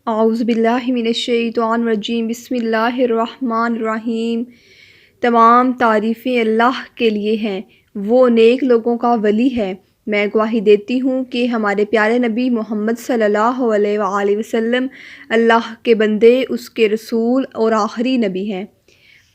اعوذ باللہ من الشیطان الرجیم بسم اللہ الرحمن الرحیم۔ تمام تعریفیں اللہ کے لیے ہیں، وہ نیک لوگوں کا ولی ہے۔ میں گواہی دیتی ہوں کہ ہمارے پیارے نبی محمد صلی اللہ علیہ وآلہ وسلم اللہ کے بندے، اس کے رسول اور آخری نبی ہیں۔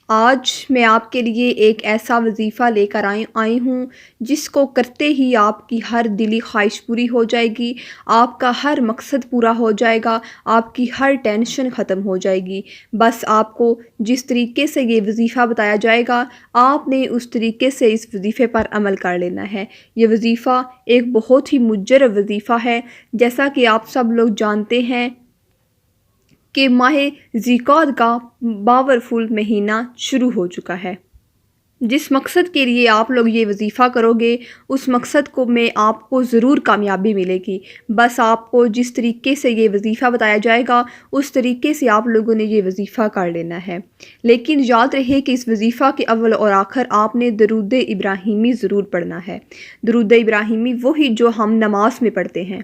آج میں آپ کے لیے ایک ایسا وظیفہ لے کر آئی ہوں جس کو کرتے ہی آپ کی ہر دلی خواہش پوری ہو جائے گی، آپ کا ہر مقصد پورا ہو جائے گا، آپ کی ہر ٹینشن ختم ہو جائے گی۔ بس آپ کو جس طریقے سے یہ وظیفہ بتایا جائے گا، آپ نے اس طریقے سے اس وظیفے پر عمل کر لینا ہے۔ یہ وظیفہ ایک بہت ہی مجرب وظیفہ ہے۔ جیسا کہ آپ سب لوگ جانتے ہیں کہ ماہ ذوالقعدہ کا پاورفل مہینہ شروع ہو چکا ہے۔ جس مقصد کے لیے آپ لوگ یہ وظیفہ کرو گے، اس مقصد میں آپ کو ضرور کامیابی ملے گی۔ بس آپ کو جس طریقے سے یہ وظیفہ بتایا جائے گا، اس طریقے سے آپ لوگوں نے یہ وظیفہ کر لینا ہے۔ لیکن یاد رہے کہ اس وظیفہ کے اول اور آخر آپ نے درود ابراہیمی ضرور پڑھنا ہے۔ درود ابراہیمی وہی جو ہم نماز میں پڑھتے ہیں۔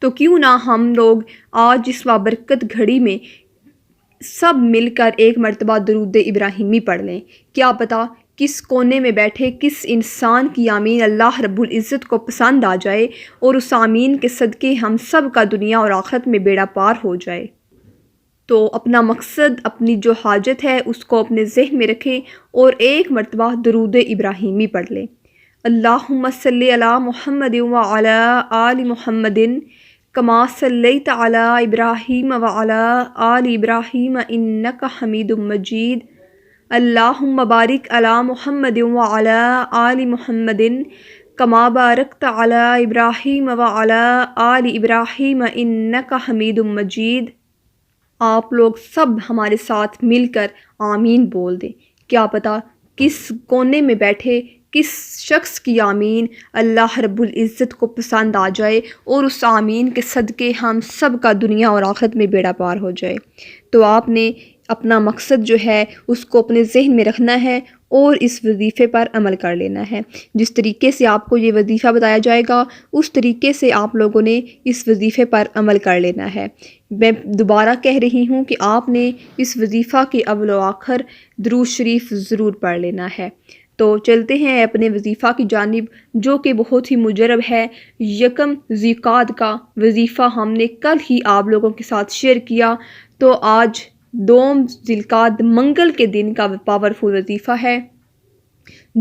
تو کیوں نہ ہم لوگ آج اس بابرکت گھڑی میں سب مل کر ایک مرتبہ درود ابراہیمی پڑھ لیں۔ کیا پتہ کس کونے میں بیٹھے کس انسان کی آمین اللہ رب العزت کو پسند آ جائے، اور اس آمین کے صدقے ہم سب کا دنیا اور آخرت میں بیڑا پار ہو جائے۔ تو اپنا مقصد، اپنی جو حاجت ہے، اس کو اپنے ذہن میں رکھیں اور ایک مرتبہ درود ابراہیمی پڑھ لیں۔ اللہم صلی علی محمد وعلی آل محمد کما صلیت علی ابراہیم وعلی آل ابراہیم انک حمید مجید۔ اللہم بارک علی محمد وعلی آل محمد کما بارکت علی ابراہیم وعلی آل ابراہیم انک حمید مجید۔ آپ لوگ سب ہمارے ساتھ مل کر آمین بول دیں۔ کیا پتہ کس کونے میں بیٹھے کس شخص کی آمین اللہ رب العزت کو پسند آ جائے، اور اس آمین کے صدقے ہم سب کا دنیا اور آخرت میں بیڑا پار ہو جائے۔ تو آپ نے اپنا مقصد جو ہے اس کو اپنے ذہن میں رکھنا ہے اور اس وظیفے پر عمل کر لینا ہے۔ جس طریقے سے آپ کو یہ وظیفہ بتایا جائے گا، اس طریقے سے آپ لوگوں نے اس وظیفے پر عمل کر لینا ہے۔ میں دوبارہ کہہ رہی ہوں کہ آپ نے اس وظیفہ کے اول و آخر درود شریف ضرور پڑھ لینا ہے۔ تو چلتے ہیں اپنے وظیفہ کی جانب، جو کہ بہت ہی مجرب ہے۔ یکم ذوالقعدہ کا وظیفہ ہم نے کل ہی آپ لوگوں کے ساتھ شیئر کیا، تو آج دوم ذوالقعدہ منگل کے دن کا پاورفل وظیفہ ہے،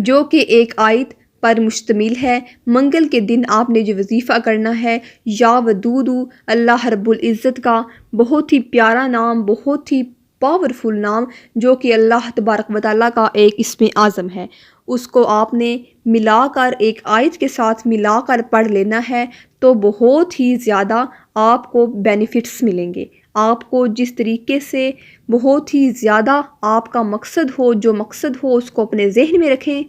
جو کہ ایک آیت پر مشتمل ہے۔ منگل کے دن آپ نے جو وظیفہ کرنا ہے، یا ودود، اللہ رب العزت کا بہت ہی پیارا نام، بہت ہی پاورفل نام، جو کہ اللہ تبارک و تعالیٰ کا ایک اسم اعظم ہے۔ اس کو آپ نے ملا کر ایک آیت کے ساتھ ملا کر پڑھ لینا ہے، تو بہت ہی زیادہ آپ کو بینیفٹس ملیں گے۔ آپ کو جس طریقے سے بہت ہی زیادہ آپ کا مقصد ہو، جو مقصد ہو اس کو اپنے ذہن میں رکھیں۔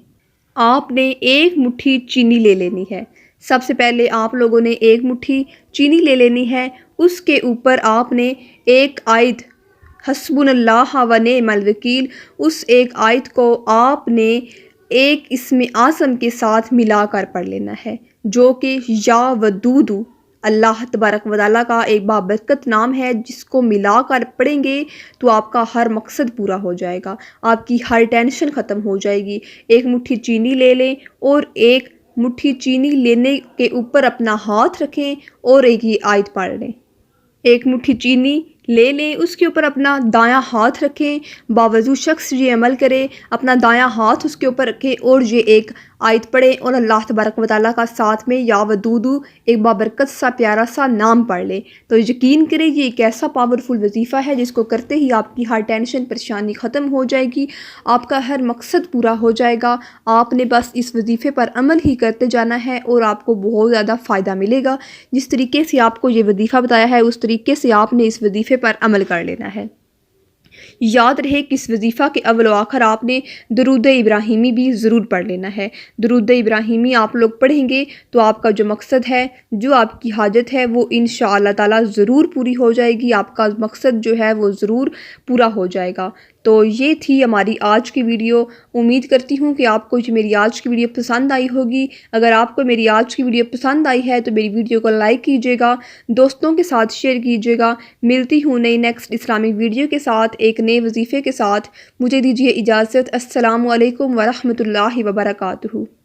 آپ نے ایک مٹھی چینی لے لینی ہے۔ سب سے پہلے آپ لوگوں نے ایک مٹھی چینی لے لینی ہے۔ اس کے اوپر آپ نے ایک آیت حسبنا اللہ و نعم الوکیل، اس ایک آیت کو آپ نے ایک اسم اعظم کے ساتھ ملا کر پڑھ لینا ہے، جو کہ یا ودود اللہ تبارک و تعالیٰ کا ایک بابرکت نام ہے۔ جس کو ملا کر پڑھیں گے تو آپ کا ہر مقصد پورا ہو جائے گا، آپ کی ہر ٹینشن ختم ہو جائے گی۔ ایک مٹھی چینی لے لیں اور ایک مٹھی چینی لینے کے اوپر اپنا ہاتھ رکھیں اور ایک یہ آیت پڑھ لیں۔ ایک مٹھی چینی لے لیں، اس کے اوپر اپنا دایاں ہاتھ رکھیں۔ باوضو شخص یہ عمل کرے، اپنا دایاں ہاتھ اس کے اوپر رکھے اور یہ ایک آیت پڑھے، اور اللہ تبارک و تعالیٰ کا ساتھ میں یا ودود ایک بابرکت سا پیارا سا نام پڑھ لیں۔ تو یقین کریں یہ ایک ایسا پاورفل وظیفہ ہے جس کو کرتے ہی آپ کی ہر ٹینشن پریشانی ختم ہو جائے گی، آپ کا ہر مقصد پورا ہو جائے گا۔ آپ نے بس اس وظیفے پر عمل ہی کرتے جانا ہے اور آپ کو بہت زیادہ فائدہ ملے گا۔ جس طریقے سے آپ کو یہ وظیفہ بتایا ہے، اس طریقے سے آپ نے اس وظیفے پر عمل کر لینا ہے۔ یاد رہے کہ اس وظیفہ کے اول و آخر آپ نے درود ابراہیمی بھی ضرور پڑھ لینا ہے۔ درود ابراہیمی آپ لوگ پڑھیں گے تو آپ کا جو مقصد ہے، جو آپ کی حاجت ہے، وہ انشاءاللہ تعالیٰ ضرور پوری ہو جائے گی۔ آپ کا مقصد جو ہے وہ ضرور پورا ہو جائے گا۔ تو یہ تھی ہماری آج کی ویڈیو۔ امید کرتی ہوں کہ آپ کو جو میری آج کی ویڈیو پسند آئی ہوگی۔ اگر آپ کو میری آج کی ویڈیو پسند آئی ہے تو میری ویڈیو کو لائک کیجیے گا، دوستوں کے ساتھ شیئر کیجیے گا۔ ملتی ہوں نئی نیکسٹ اسلامک ویڈیو کے ساتھ، ایک نئے وظیفے کے ساتھ۔ مجھے دیجیے اجازت۔ السلام علیکم ورحمۃ اللہ وبرکاتہ۔